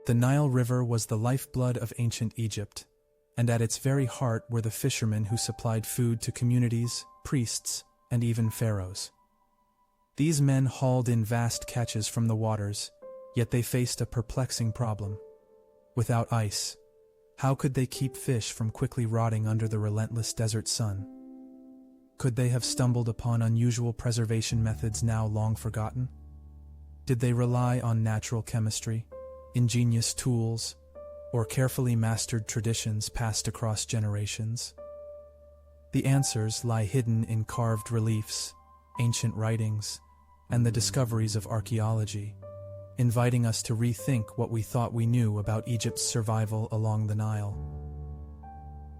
The Nile River was the lifeblood of ancient Egypt, and at its very heart were the fishermen who supplied food to communities, priests, and even pharaohs. These men hauled in vast catches from the waters, yet they faced a perplexing problem. Without ice, how could they keep fish from quickly rotting under the relentless desert sun? Could they have stumbled upon unusual preservation methods now long forgotten? Did they rely on natural chemistry, ingenious tools, or carefully mastered traditions passed across generations? The answers lie hidden in carved reliefs, ancient writings, and the discoveries of archaeology, inviting us to rethink what we thought we knew about Egypt's survival along the Nile.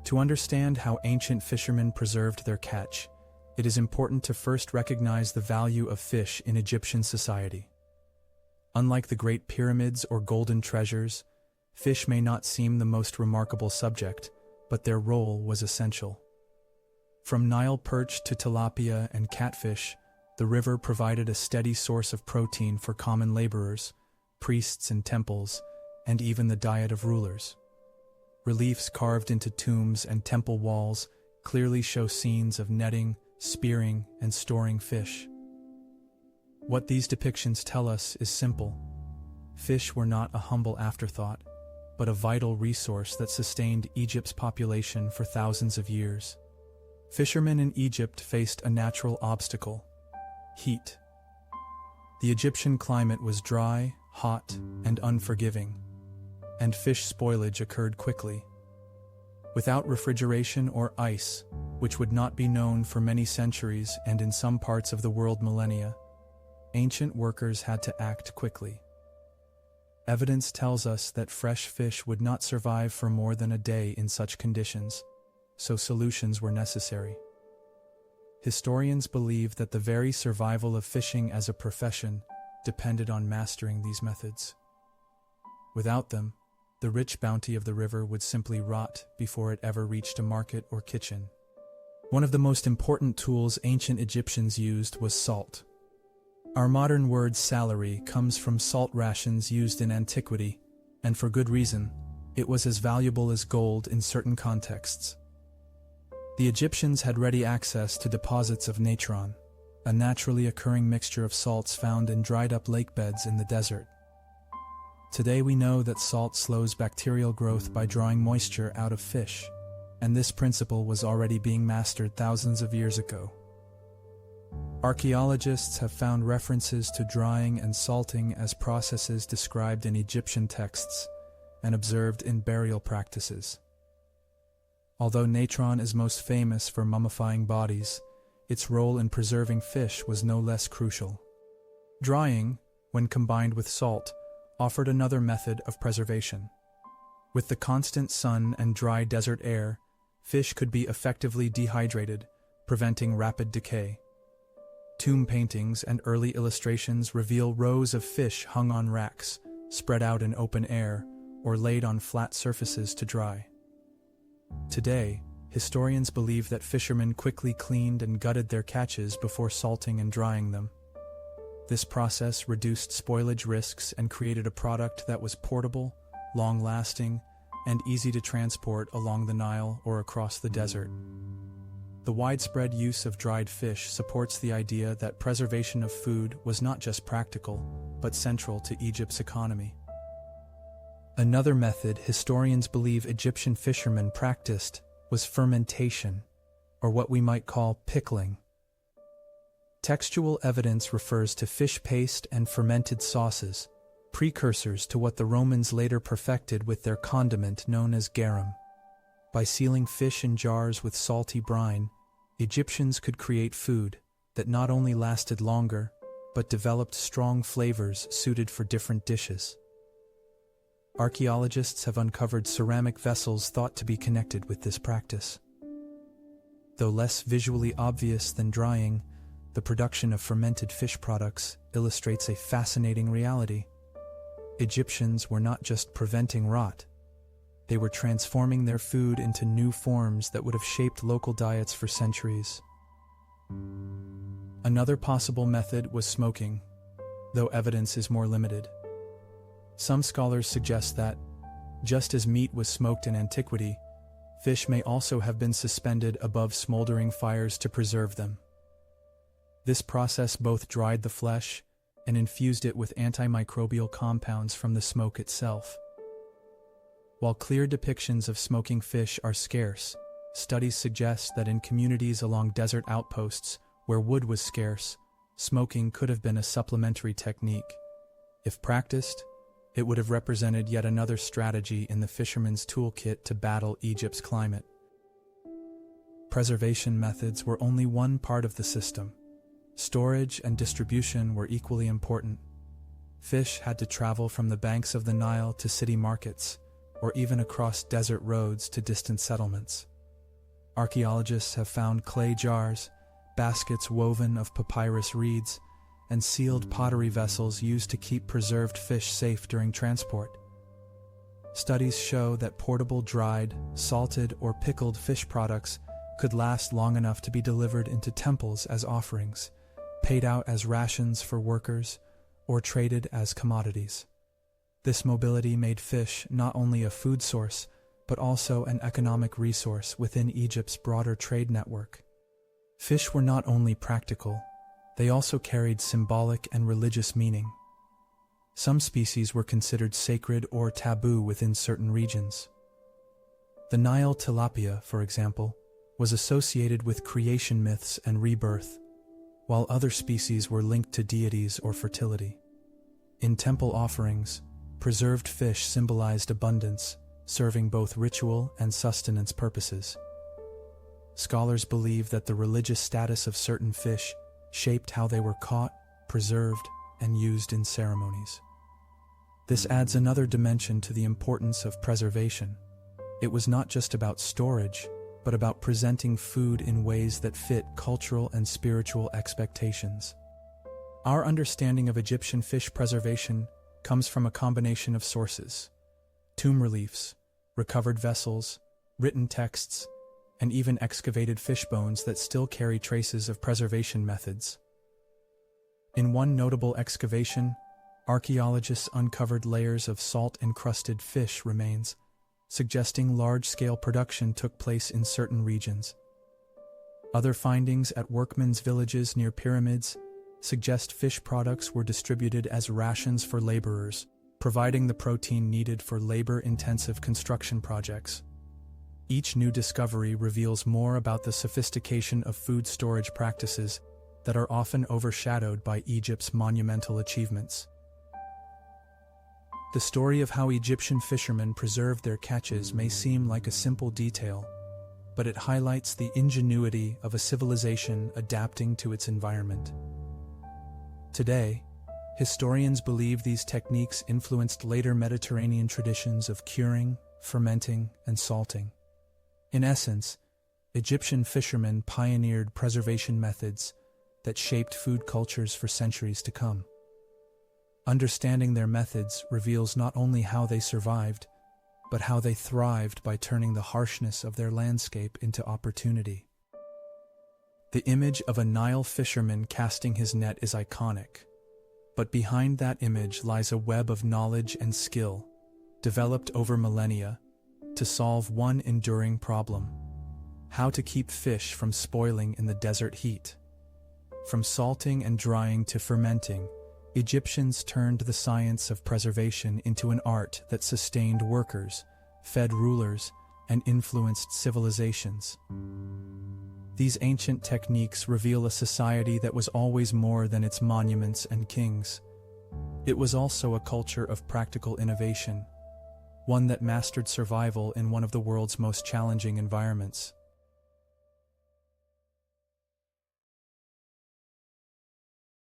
To understand how ancient fishermen preserved their catch, it is important to first recognize the value of fish in Egyptian society. Unlike the Great Pyramids or golden treasures, fish may not seem the most remarkable subject, but their role was essential. From Nile perch to tilapia and catfish, the river provided a steady source of protein for common laborers, priests in temples, and even the diet of rulers. Reliefs carved into tombs and temple walls clearly show scenes of netting, spearing, and storing fish. What these depictions tell us is simple. Fish were not a humble afterthought, but a vital resource that sustained Egypt's population for thousands of years. Fishermen in Egypt faced a natural obstacle: heat. The Egyptian climate was dry, hot, and unforgiving, and fish spoilage occurred quickly. Without refrigeration or ice, which would not be known for many centuries and in some parts of the world millennia, ancient workers had to act quickly. Evidence tells us that fresh fish would not survive for more than a day in such conditions, so solutions were necessary. Historians believe that the very survival of fishing as a profession depended on mastering these methods. Without them, the rich bounty of the river would simply rot before it ever reached a market or kitchen. One of the most important tools ancient Egyptians used was salt. Our modern word salary comes from salt rations used in antiquity, and for good reason. It was as valuable as gold in certain contexts. The Egyptians had ready access to deposits of natron, a naturally occurring mixture of salts found in dried-up lake beds in the desert. Today we know that salt slows bacterial growth by drawing moisture out of fish, and this principle was already being mastered thousands of years ago. Archaeologists have found references to drying and salting as processes described in Egyptian texts and observed in burial practices. Although natron is most famous for mummifying bodies, its role in preserving fish was no less crucial. Drying, when combined with salt, offered another method of preservation. With the constant sun and dry desert air, fish could be effectively dehydrated, preventing rapid decay. Tomb paintings and early illustrations reveal rows of fish hung on racks, spread out in open air, or laid on flat surfaces to dry. Today, historians believe that fishermen quickly cleaned and gutted their catches before salting and drying them. This process reduced spoilage risks and created a product that was portable, long-lasting, and easy to transport along the Nile or across the desert. The widespread use of dried fish supports the idea that preservation of food was not just practical, but central to Egypt's economy. Another method historians believe Egyptian fishermen practiced was fermentation, or what we might call pickling. Textual evidence refers to fish paste and fermented sauces, precursors to what the Romans later perfected with their condiment known as garum. By sealing fish in jars with salty brine, Egyptians could create food that not only lasted longer, but developed strong flavors suited for different dishes. Archaeologists have uncovered ceramic vessels thought to be connected with this practice. Though less visually obvious than drying, the production of fermented fish products illustrates a fascinating reality. Egyptians were not just preventing rot. They were transforming their food into new forms that would have shaped local diets for centuries. Another possible method was smoking, though evidence is more limited. Some scholars suggest that, just as meat was smoked in antiquity, fish may also have been suspended above smoldering fires to preserve them. This process both dried the flesh and infused it with antimicrobial compounds from the smoke itself. While clear depictions of smoking fish are scarce, studies suggest that in communities along desert outposts where wood was scarce, smoking could have been a supplementary technique. If practiced, it would have represented yet another strategy in the fisherman's toolkit to battle Egypt's climate. Preservation methods were only one part of the system. Storage and distribution were equally important. Fish had to travel from the banks of the Nile to city markets, or even across desert roads to distant settlements. Archaeologists have found clay jars, baskets woven of papyrus reeds, and sealed pottery vessels used to keep preserved fish safe during transport. Studies show that portable dried, salted, or pickled fish products could last long enough to be delivered into temples as offerings, paid out as rations for workers, or traded as commodities. This mobility made fish not only a food source, but also an economic resource within Egypt's broader trade network. Fish were not only practical, they also carried symbolic and religious meaning. Some species were considered sacred or taboo within certain regions. The Nile tilapia, for example, was associated with creation myths and rebirth, while other species were linked to deities or fertility. In temple offerings, preserved fish symbolized abundance, serving both ritual and sustenance purposes. Scholars believe that the religious status of certain fish shaped how they were caught, preserved, and used in ceremonies. This adds another dimension to the importance of preservation. It was not just about storage, but about presenting food in ways that fit cultural and spiritual expectations. Our understanding of Egyptian fish preservation comes from a combination of sources: tomb reliefs, recovered vessels, written texts, and even excavated fish bones that still carry traces of preservation methods. In one notable excavation, archaeologists uncovered layers of salt-encrusted fish remains, suggesting large-scale production took place in certain regions. Other findings at workmen's villages near pyramids suggest fish products were distributed as rations for laborers, providing the protein needed for labor-intensive construction projects. Each new discovery reveals more about the sophistication of food storage practices that are often overshadowed by Egypt's monumental achievements. The story of how Egyptian fishermen preserved their catches may seem like a simple detail, but it highlights the ingenuity of a civilization adapting to its environment. Today, historians believe these techniques influenced later Mediterranean traditions of curing, fermenting, and salting. In essence, Egyptian fishermen pioneered preservation methods that shaped food cultures for centuries to come. Understanding their methods reveals not only how they survived, but how they thrived by turning the harshness of their landscape into opportunity. The image of a Nile fisherman casting his net is iconic, but behind that image lies a web of knowledge and skill, developed over millennia, to solve one enduring problem: how to keep fish from spoiling in the desert heat. From salting and drying to fermenting, Egyptians turned the science of preservation into an art that sustained workers, fed rulers, and influenced civilizations. These ancient techniques reveal a society that was always more than its monuments and kings. It was also a culture of practical innovation, one that mastered survival in one of the world's most challenging environments.